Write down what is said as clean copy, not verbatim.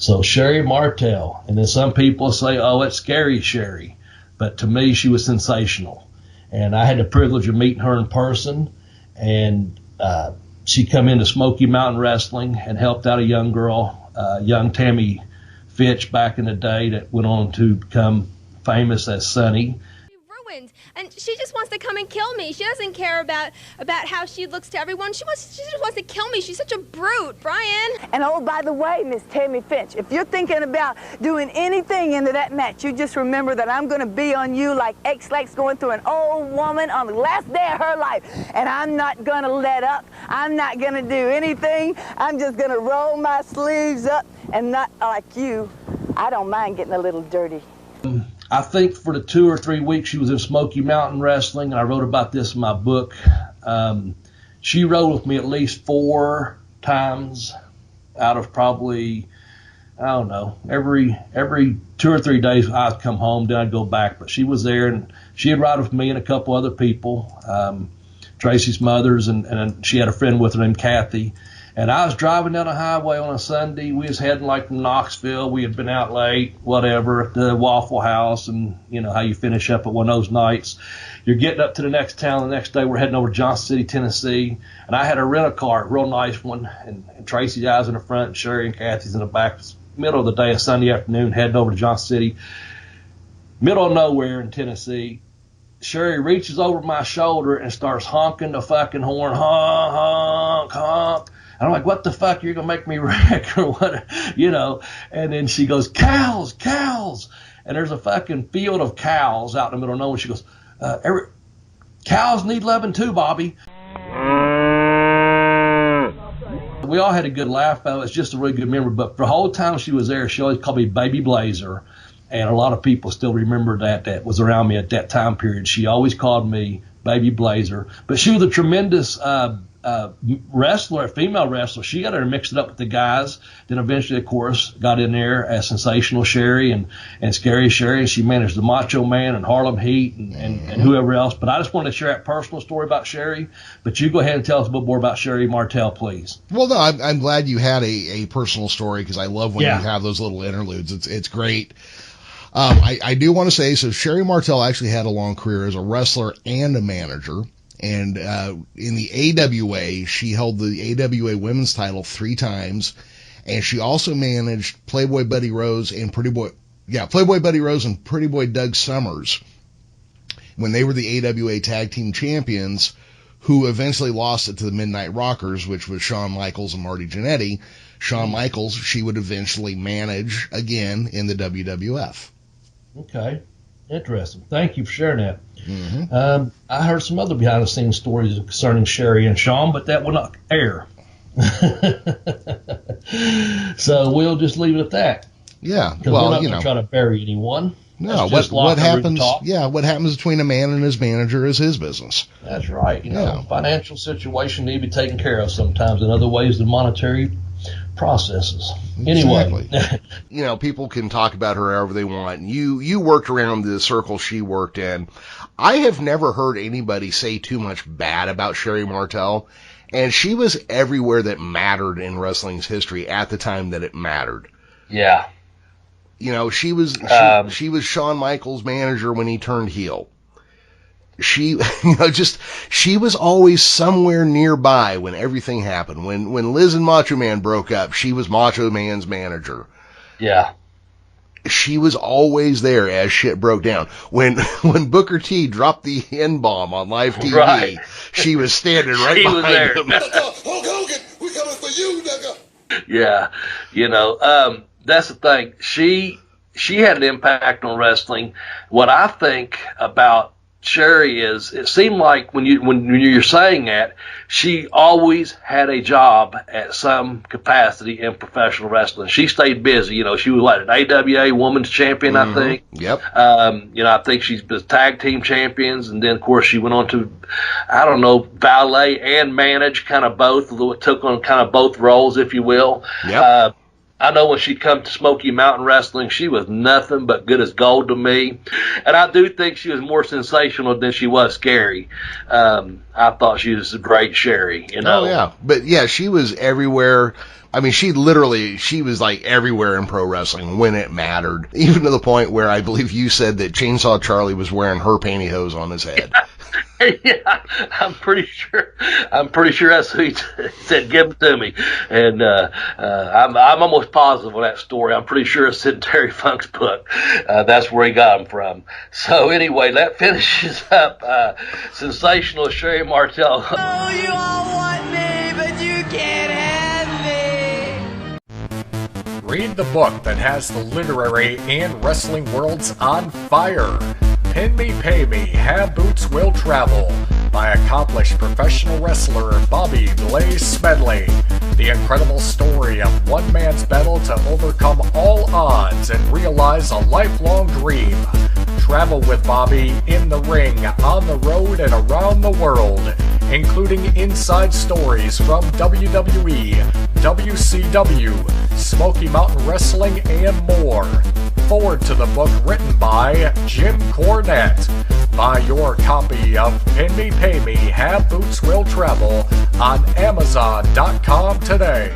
So Sherri Martel. And then some people say, oh, it's Scary Sherri. But to me, she was sensational. And I had the privilege of meeting her in person. And she come into Smoky Mountain Wrestling and helped out a young girl, young Tammy Fitch back in the day, that went on to become famous as Sunny. Ruined, and she just wants to come and kill me. She doesn't care about how she looks to everyone. She just wants to kill me. She's such a brute, Brian. And oh, by the way, Miss Tammy Finch, if you're thinking about doing anything into that match, you just remember that I'm going to be on you like X-Lax going through an old woman on the last day of her life. And I'm not going to let up. I'm not going to do anything. I'm just going to roll my sleeves up, and not like you. I don't mind getting a little dirty. I think for the 2 or 3 weeks she was in Smoky Mountain Wrestling, and I wrote about this in my book, she rode with me at least 4 times out of probably, I don't know, every 2 or 3 days I'd come home, then I'd go back. But she was there, and she'd ride with me and a couple other people, Tracy Smothers, and she had a friend with her named Kathy. And I was driving down the highway on a Sunday. We was heading like from Knoxville. We had been out late, whatever, at the Waffle House, and you know how you finish up at one of those nights. You're getting up to the next town. The next day we're heading over to Johnson City, Tennessee. And I had a rental-car, a real nice one, and Tracy's eyes in the front, and Sherri and Kathy's in the back. It's middle of the day, a Sunday afternoon, heading over to Johnson City. Middle of nowhere in Tennessee. Sherri reaches over my shoulder and starts honking the fucking horn, honk, honk, honk. And I'm like, what the fuck, you're going to make me wreck or what, you know? And then she goes, cows, cows. And there's a fucking field of cows out in the middle of nowhere. She goes, cows need loving too, Bobby. We all had a good laugh about it. It's just a really good memory. But for the whole time she was there, she always called me Baby Blazer. And a lot of people still remember that was around me at that time period. She always called me Baby Blazer. But she was a tremendous wrestler, female wrestler. She got her mixed it up with the guys. Then eventually, of course, got in there as Sensational Sherri and Scary Sherri. And she managed the Macho Man and Harlem Heat and whoever else. But I just wanted to share that personal story about Sherri. But you go ahead and tell us a bit more about Sherri Martel, please. Well, no, I'm glad you had a personal story, because I love when you have those little interludes. It's great. I do want to say, so Sherri Martel actually had a long career as a wrestler and a manager. And in the AWA, she held the AWA women's title 3 times. And she also managed Playboy Buddy Rose and Pretty Boy Doug Summers when they were the AWA tag team champions, who eventually lost it to the Midnight Rockers, which was Shawn Michaels and Marty Jannetty. Shawn Michaels, she would eventually manage again in the WWF. Okay. Interesting. Thank you for sharing that. Mm-hmm. I heard some other behind-the-scenes stories concerning Sherri and Shawn, but that will not air. So we'll just leave it at that. Yeah. Because we're not going to try to bury anyone. No, what happens? Yeah, what happens between a man and his manager is his business. That's right. You know, financial situation need to be taken care of sometimes in other ways than monetary processes. Anyway, exactly. You know, people can talk about her however they want. You worked around the circle she worked in. I have never heard anybody say too much bad about Sherri Martel, and she was everywhere that mattered in wrestling's history at the time that it mattered. Yeah. You know, she was Shawn Michaels' manager when he turned heel. She was always somewhere nearby when everything happened. When Liz and Macho Man broke up, she was Macho Man's manager. Yeah. She was always there as shit broke down. When Booker T dropped the N-bomb on live TV, she was standing right behind him. Hulk Hogan, we coming for you, nigga. Yeah. You know, that's the thing. She had an impact on wrestling. What I think about Sherri is, it seemed like when you're saying that, she always had a job at some capacity in professional wrestling. She stayed busy. You know, she was like an AWA Women's Champion, I think. Yep. You know, I think she's the tag team champions, and then of course she went on to, I don't know, valet and manage, kind of both. Took on kind of both roles, if you will. Yep. I know when she come to Smoky Mountain Wrestling, she was nothing but good as gold to me. And I do think she was more sensational than she was scary. I thought she was a great Sherri, you know. Oh, yeah. But, yeah, she was everywhere. I mean, she was like everywhere in pro wrestling when it mattered, even to the point where I believe you said that Chainsaw Charlie was wearing her pantyhose on his head. Yeah, I'm pretty sure that's who he said, give them to me. And I'm almost positive on that story. I'm pretty sure it's in Terry Funk's book. That's where he got them from. So anyway, that finishes up Sensational Sherri Martel. Oh, you all want me, but you can't have me. Read the book that has the literary and wrestling worlds on fire. Pin Me, Pay Me, Have Boots Will Travel by accomplished professional wrestler Bobby Blaze Smedley. The incredible story of one man's battle to overcome all odds and realize a lifelong dream. Travel with Bobby in the ring, on the road, and around the world, including inside stories from WWE, WCW, Smoky Mountain Wrestling, and more. Forward to the book written by Jim Cornette. Buy your copy of Pin Me, Pay Me, Have Boots Will Travel on Amazon.com today.